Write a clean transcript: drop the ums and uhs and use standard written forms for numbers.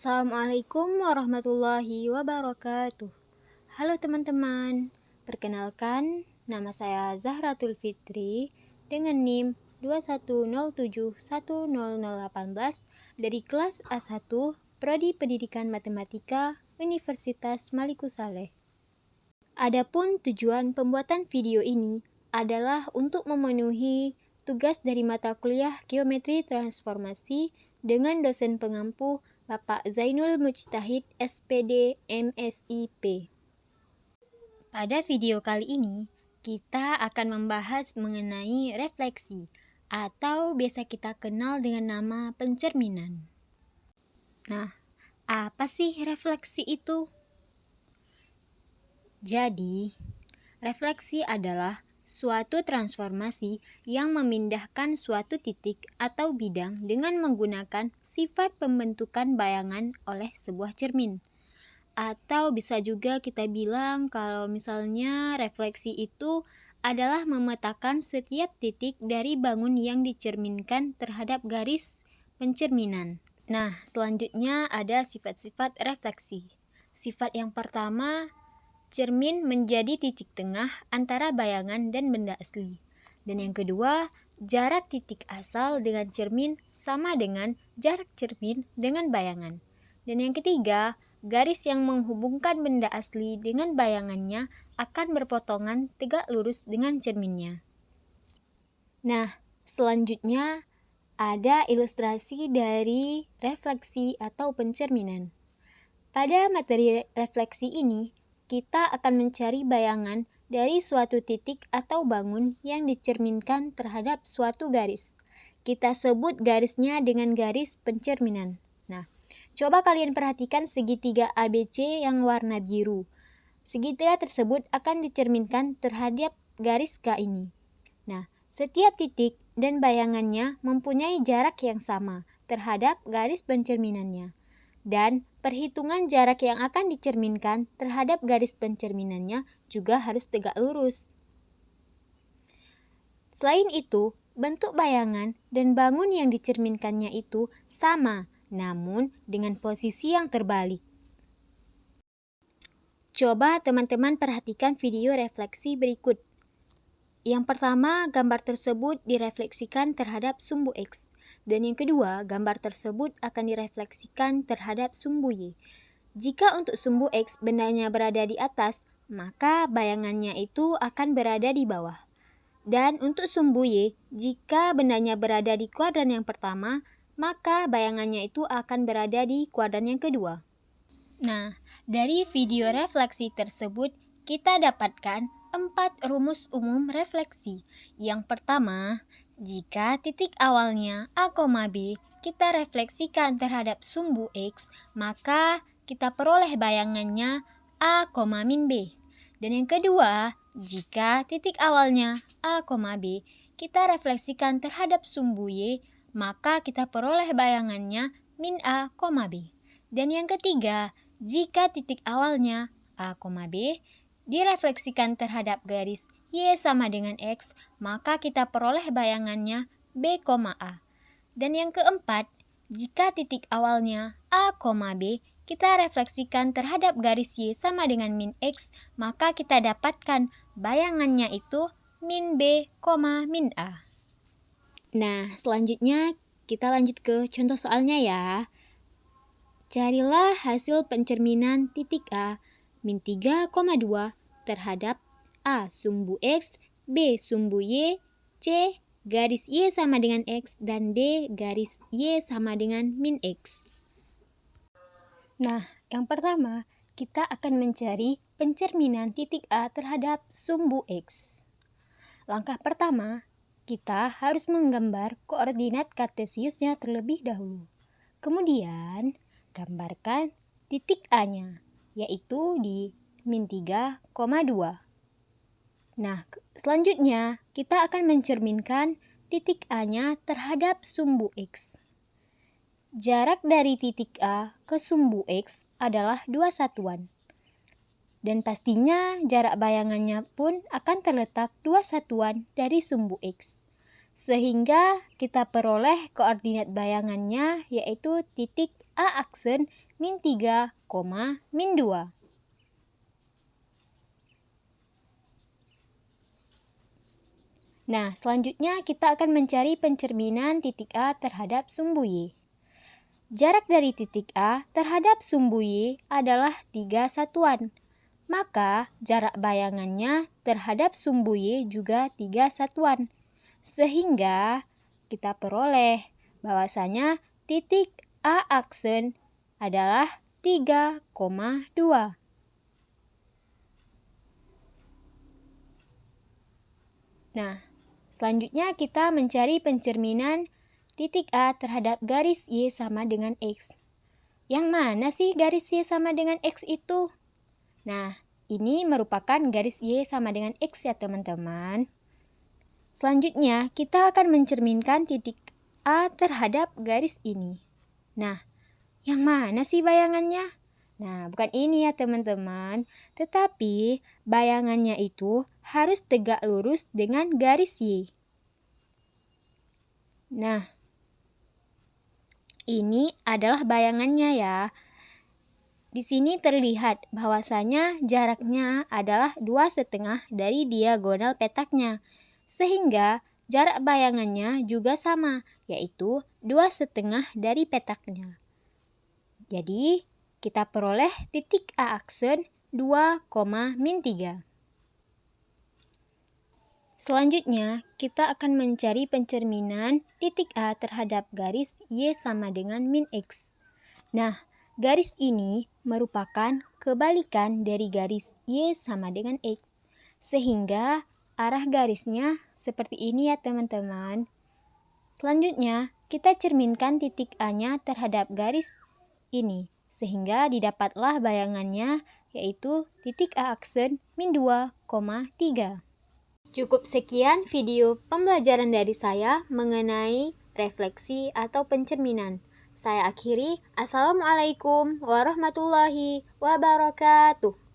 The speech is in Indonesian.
Assalamualaikum warahmatullahi wabarakatuh. Halo teman-teman, perkenalkan nama saya Zahratul Fitri dengan NIM 2107100018 dari kelas A1 Prodi Pendidikan Matematika Universitas Malikussaleh. Adapun tujuan pembuatan video ini adalah untuk memenuhi tugas dari mata kuliah Geometri Transformasi dengan dosen pengampu Bapak Zainul Mujtahid SPD MSIP. Pada video kali ini, kita akan membahas mengenai refleksi atau biasa kita kenal dengan nama pencerminan. Nah, apa sih refleksi itu? Jadi, refleksi adalah suatu transformasi yang memindahkan suatu titik atau bidang dengan menggunakan sifat pembentukan bayangan oleh sebuah cermin. Atau bisa juga kita bilang kalau misalnya refleksi itu adalah memetakan setiap titik dari bangun yang dicerminkan terhadap garis pencerminan. Nah, selanjutnya ada sifat-sifat refleksi. Sifat yang pertama, cermin menjadi titik tengah antara bayangan dan benda asli. Dan yang kedua, jarak titik asal dengan cermin sama dengan jarak cermin dengan bayangan. Dan yang ketiga, garis yang menghubungkan benda asli dengan bayangannya akan berpotongan tegak lurus dengan cerminnya. Nah, selanjutnya ada ilustrasi dari refleksi atau pencerminan. Pada materi refleksi ini, kita akan mencari bayangan dari suatu titik atau bangun yang dicerminkan terhadap suatu garis. Kita sebut garisnya dengan garis pencerminan. Nah, coba kalian perhatikan segitiga ABC yang warna biru. Segitiga tersebut akan dicerminkan terhadap garis K ini. Nah, setiap titik dan bayangannya mempunyai jarak yang sama terhadap garis pencerminannya. Dan perhitungan jarak yang akan dicerminkan terhadap garis pencerminannya juga harus tegak lurus. Selain itu, bentuk bayangan dan bangun yang dicerminkannya itu sama, namun dengan posisi yang terbalik. Coba teman-teman perhatikan video refleksi berikut. Yang pertama, gambar tersebut direfleksikan terhadap sumbu X. Dan yang kedua, gambar tersebut akan direfleksikan terhadap sumbu Y. Jika untuk sumbu X bendanya berada di atas, maka bayangannya itu akan berada di bawah. Dan untuk sumbu Y, jika bendanya berada di kuadran yang pertama, maka bayangannya itu akan berada di kuadran yang kedua. Nah, dari video refleksi tersebut, kita dapatkan 4 rumus umum refleksi. Yang pertama, jika titik awalnya A, B kita refleksikan terhadap sumbu X, maka kita peroleh bayangannya A, min B. Dan yang kedua, jika titik awalnya A, B kita refleksikan terhadap sumbu Y, maka kita peroleh bayangannya min A, B. Dan yang ketiga, jika titik awalnya A, B direfleksikan terhadap garis Y sama dengan X, maka kita peroleh bayangannya B, A. Dan yang keempat, jika titik awalnya A, B kita refleksikan terhadap garis Y sama dengan min X, maka kita dapatkan bayangannya itu min B, min A. Nah, selanjutnya kita lanjut ke contoh soalnya ya. Carilah hasil pencerminan titik A min 3,2 terhadap A sumbu X, B sumbu Y, C garis Y sama dengan X, dan D garis Y sama dengan min X. Nah, yang pertama, kita akan mencari pencerminan titik A terhadap sumbu X. Langkah pertama, kita harus menggambar koordinat kartesiusnya terlebih dahulu. Kemudian, gambarkan titik A-nya, yaitu di min 3,2. Nah, selanjutnya kita akan mencerminkan titik A-nya terhadap sumbu X. Jarak dari titik A ke sumbu X adalah 2 satuan. Dan pastinya jarak bayangannya pun akan terletak 2 satuan dari sumbu X. Sehingga kita peroleh koordinat bayangannya yaitu titik A aksen min 3, min 2. Nah, selanjutnya kita akan mencari pencerminan titik A terhadap sumbu Y. Jarak dari titik A terhadap sumbu Y adalah 3 satuan. Maka, jarak bayangannya terhadap sumbu Y juga 3 satuan. Sehingga, kita peroleh bahwasanya titik A aksen adalah 3,2. Nah, selanjutnya kita mencari pencerminan titik A terhadap garis Y sama dengan X. Yang mana sih garis Y sama dengan X itu? Nah, ini merupakan garis Y sama dengan X ya teman-teman. Selanjutnya, kita akan mencerminkan titik A terhadap garis ini. Nah, yang mana sih bayangannya? Nah, bukan ini ya teman-teman, tetapi bayangannya itu harus tegak lurus dengan garis Y. Nah, ini adalah bayangannya ya. Di sini terlihat bahwasanya jaraknya adalah 2,5 dari diagonal petaknya. Sehingga jarak bayangannya juga sama, yaitu 2,5 dari petaknya. Jadi, kita peroleh titik A aksen 2, min 3. Selanjutnya, kita akan mencari pencerminan titik A terhadap garis Y sama dengan min X. Nah, garis ini merupakan kebalikan dari garis Y sama dengan X. Sehingga arah garisnya seperti ini ya teman-teman. Selanjutnya, kita cerminkan titik A-nya terhadap garis ini. Sehingga didapatlah bayangannya yaitu titik A aksen min 2,3. Cukup sekian video pembelajaran dari saya mengenai refleksi atau pencerminan. Saya akhiri. Assalamualaikum warahmatullahi wabarakatuh.